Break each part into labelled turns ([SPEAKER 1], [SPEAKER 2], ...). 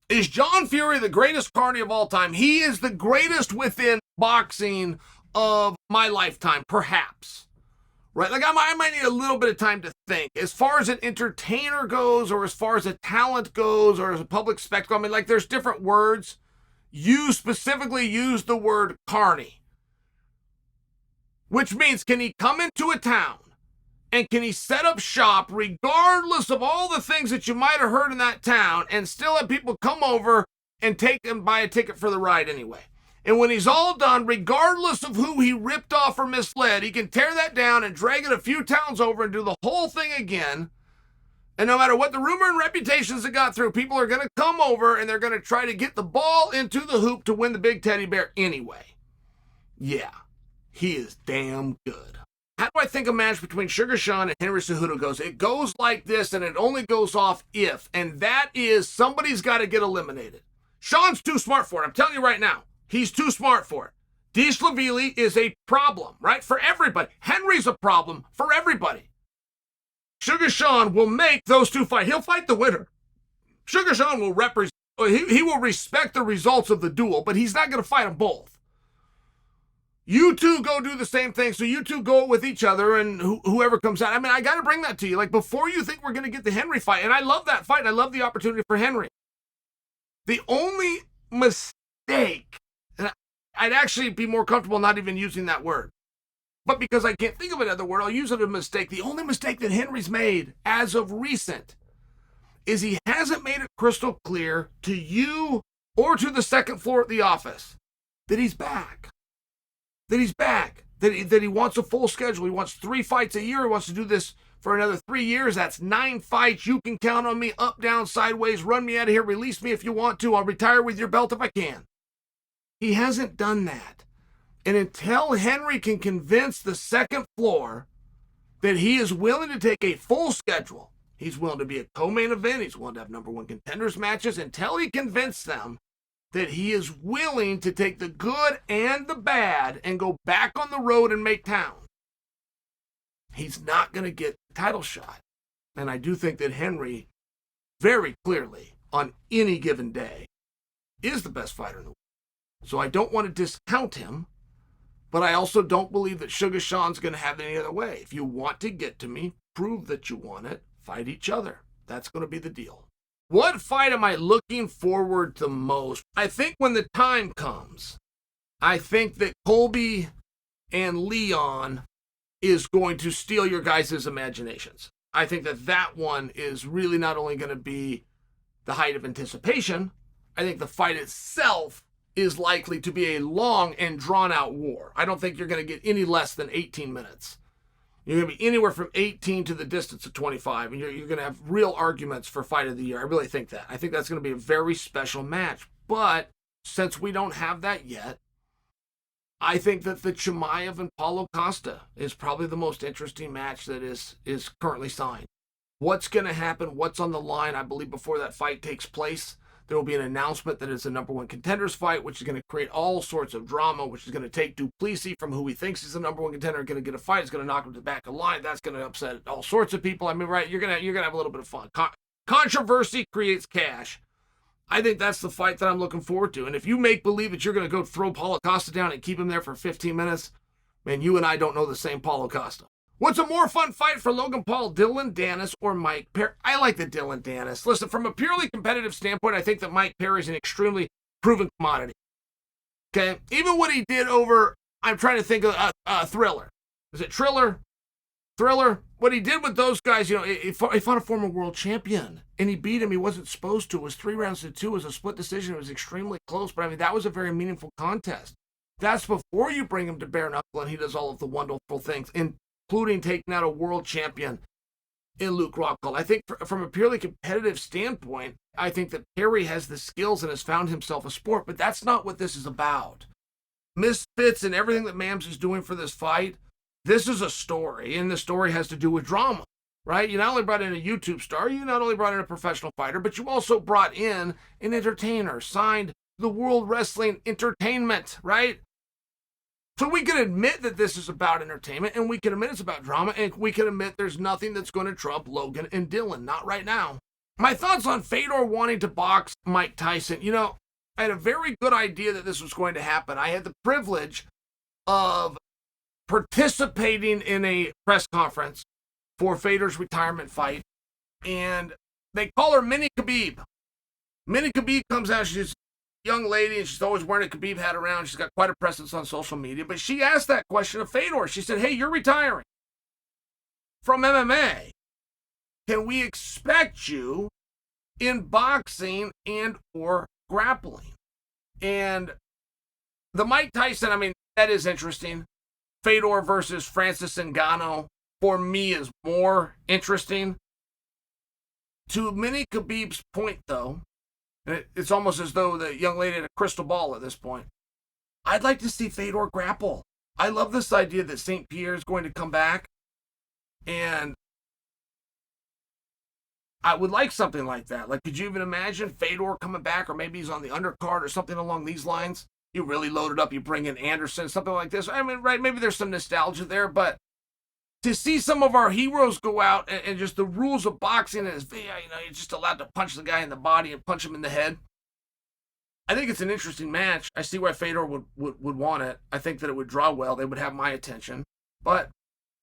[SPEAKER 1] Is John Fury the greatest carny of all time? He is the greatest within boxing of my lifetime, perhaps. Right? Like, I might need a little bit of time to think. As far as an entertainer goes, or as far as a talent goes, or as a public spectacle, I mean, like, there's different words. You specifically use the word carny, which means, can he come into a town and can he set up shop regardless of all the things that you might have heard in that town and still have people come over and take and buy a ticket for the ride anyway? And when he's all done, regardless of who he ripped off or misled, he can tear that down and drag it a few towns over and do the whole thing again. And no matter what the rumor and reputations that got through, people are going to come over and they're going to try to get the ball into the hoop to win the big teddy bear anyway. Yeah, he is damn good. How do I think a match between Suga Sean and Henry Cejudo goes? It goes like this, and it only goes off if, and that is somebody's got to get eliminated. Sean's too smart for it. I'm telling you right now. He's too smart for it. Dishlavili is a problem, right? For everybody. Henry's a problem for everybody. Suga Sean will make those two fight. He'll fight the winner. Suga Sean will he will respect the results of the duel, but he's not going to fight them both. You two go do the same thing, so you two go with each other, and whoever comes out. I mean, I got to bring that to you. Like, before you think we're going to get the Henry fight, and I love that fight. I love the opportunity for Henry. The only mistake, and I'd actually be more comfortable not even using that word, but because I can't think of another word, I'll use it as a mistake. The only mistake that Henry's made as of recent is he hasn't made it crystal clear to you or to the second floor at the office that he's back. That he's back. That he wants a full schedule. He wants 3 fights a year. He wants to do this for another 3 years. That's 9 fights. You can count on me. Up, down, sideways. Run me out of here. Release me if you want to. I'll retire with your belt if I can. He hasn't done that. And until Henry can convince the second floor that he is willing to take a full schedule, he's willing to be a co-main event, he's willing to have number 1 contenders matches, until he convinced them that he is willing to take the good and the bad and go back on the road and make town, he's not going to get the title shot. And I do think that Henry, very clearly, on any given day, is the best fighter in the world. So I don't want to discount him, but I also don't believe that Suga Sean's going to have it any other way. If you want to get to me, prove that you want it, fight each other. That's going to be the deal. What fight am I looking forward to most? I think when the time comes, I think that Colby and Leon is going to steal your guys' imaginations. I think that one is really not only going to be the height of anticipation, I think the fight itself is likely to be a long and drawn-out war. I don't think you're going to get any less than 18 minutes. You're going to be anywhere from 18 to the distance of 25, and you're going to have real arguments for fight of the year. I really think that. I think that's going to be a very special match. But since we don't have that yet, I think that the Chimaev and Paulo Costa is probably the most interesting match that is currently signed. What's going to happen? What's on the line? I believe before that fight takes place, there will be an announcement that it's a number 1 contenders fight, which is going to create all sorts of drama, which is going to take Duplessis from who he thinks is the number 1 contender, going to get a fight. It's going to knock him to the back of the line. That's going to upset all sorts of people. I mean, right, you're going to have a little bit of fun. Controversy creates cash. I think that's the fight that I'm looking forward to. And if you make believe that you're going to go throw Paulo Costa down and keep him there for 15 minutes, man, you and I don't know the same Paulo Costa. What's a more fun fight for Logan Paul, Dylan Dennis, or Mike Perry? I like the Dylan Dennis. Listen, from a purely competitive standpoint, I think that Mike Perry is an extremely proven commodity. Okay? Even what he did over, I'm trying to think of Thriller. Is it Triller? Thriller? What he did with those guys, you know, he fought a former world champion, and he beat him. He wasn't supposed to. It was 3 rounds to 2. It was a split decision. It was extremely close, but I mean, that was a very meaningful contest. That's before you bring him to bare knuckle, and he does all of the wonderful things, including taking out a world champion in Luke Rockhold. I think from a purely competitive standpoint, I think that Perry has the skills and has found himself a sport, but that's not what this is about. Misfits and everything that Mams is doing for this fight, this is a story, and the story has to do with drama, right? You not only brought in a YouTube star, you not only brought in a professional fighter, but you also brought in an entertainer, signed the World Wrestling Entertainment, right? So we can admit that this is about entertainment, and we can admit it's about drama, and we can admit there's nothing that's going to trump Logan and Dylan. Not right now. My thoughts on Fedor wanting to box Mike Tyson. You know, I had a very good idea that this was going to happen. I had the privilege of participating in a press conference for Fedor's retirement fight, and they call her Mini Khabib. Mini Khabib comes out, she's a young lady, and she's always wearing a Khabib hat around. She's got quite a presence on social media, but she asked that question of Fedor. She said, hey, you're retiring from MMA. Can we expect you in boxing and or grappling? And the Mike Tyson, I mean, that is interesting. Fedor versus Francis Ngannou, for me, is more interesting. To Mini Khabib's point, though, it's almost as though the young lady had a crystal ball at this point. I'd like to see Fedor grapple. I love this idea that St. Pierre is going to come back, and I would like something like that. Like, could you even imagine Fedor coming back, or maybe he's on the undercard or something along these lines? You really load it up, you bring in Anderson, something like this. I mean, right, maybe there's some nostalgia there, but to see some of our heroes go out and just the rules of boxing is, you know, you're just allowed to punch the guy in the body and punch him in the head. I think it's an interesting match. I see why Fedor would want it. I think that it would draw well. They would have my attention. But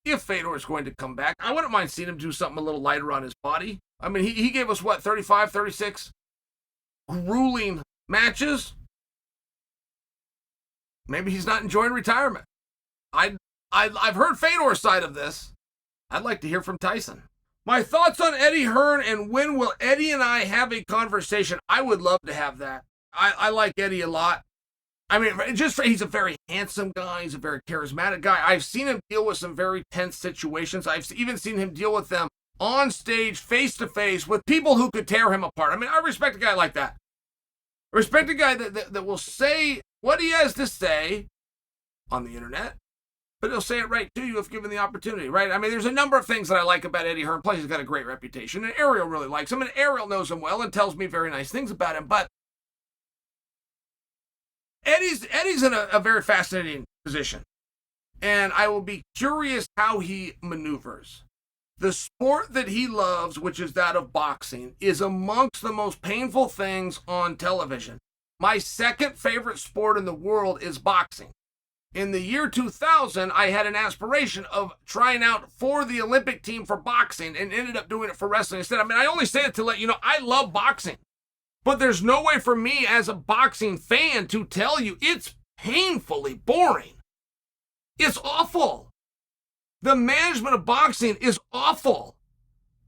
[SPEAKER 1] if Fedor is going to come back, I wouldn't mind seeing him do something a little lighter on his body. I mean, he gave us, 35, 36 grueling matches? Maybe he's not enjoying retirement. I've heard Fedor's side of this. I'd like to hear from Tyson. My thoughts on Eddie Hearn, and when will Eddie and I have a conversation? I would love to have that. I like Eddie a lot. I mean, he's a very handsome guy. He's a very charismatic guy. I've seen him deal with some very tense situations. I've even seen him deal with them on stage, face-to-face, with people who could tear him apart. I mean, I respect a guy like that. I respect a guy that will say what he has to say on the internet, but he'll say it right to you if given the opportunity, right? I mean, there's a number of things that I like about Eddie Hearn. Plus, he's got a great reputation, and Ariel really likes him, and Ariel knows him well and tells me very nice things about him. But Eddie's in a very fascinating position, and I will be curious how he maneuvers. The sport that he loves, which is that of boxing, is amongst the most painful things on television. My second favorite sport in the world is boxing. In the year 2000, I had an aspiration of trying out for the Olympic team for boxing and ended up doing it for wrestling instead. I mean, I only say it to let you know I love boxing. But there's no way for me as a boxing fan to tell you it's painfully boring. It's awful. The management of boxing is awful.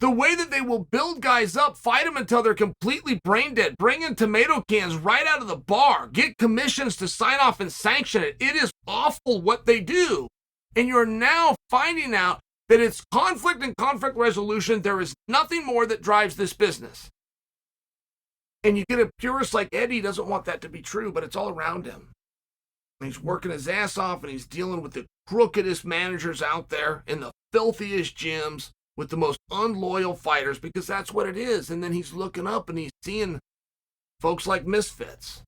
[SPEAKER 1] The way that they will build guys up, fight them until they're completely brain dead, bring in tomato cans right out of the bar, get commissions to sign off and sanction it. It is awful what they do. And you're now finding out that it's conflict and conflict resolution. There is nothing more that drives this business. And you get a purist like Eddie doesn't want that to be true, but it's all around him. And he's working his ass off, and he's dealing with the crookedest managers out there in the filthiest gyms with the most unloyal fighters, because that's what it is. And then he's looking up and he's seeing folks like misfits.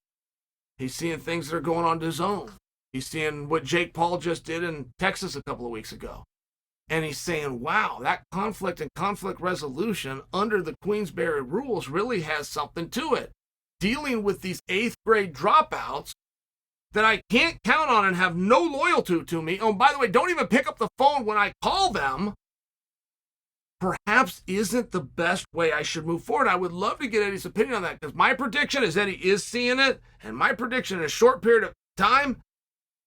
[SPEAKER 1] He's seeing things that are going on to his own. He's seeing what Jake Paul just did in Texas a couple of weeks ago. And he's saying, wow, that conflict and conflict resolution under the Queensberry rules really has something to it. Dealing with these 8th grade dropouts that I can't count on and have no loyalty to me. Oh, by the way, don't even pick up the phone when I call them. Perhaps isn't the best way I should move forward. I would love to get Eddie's opinion on that, because my prediction is Eddie is seeing it, and my prediction in a short period of time,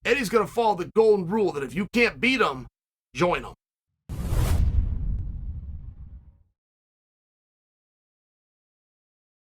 [SPEAKER 1] Eddie's going to follow the golden rule that if you can't beat him, join him.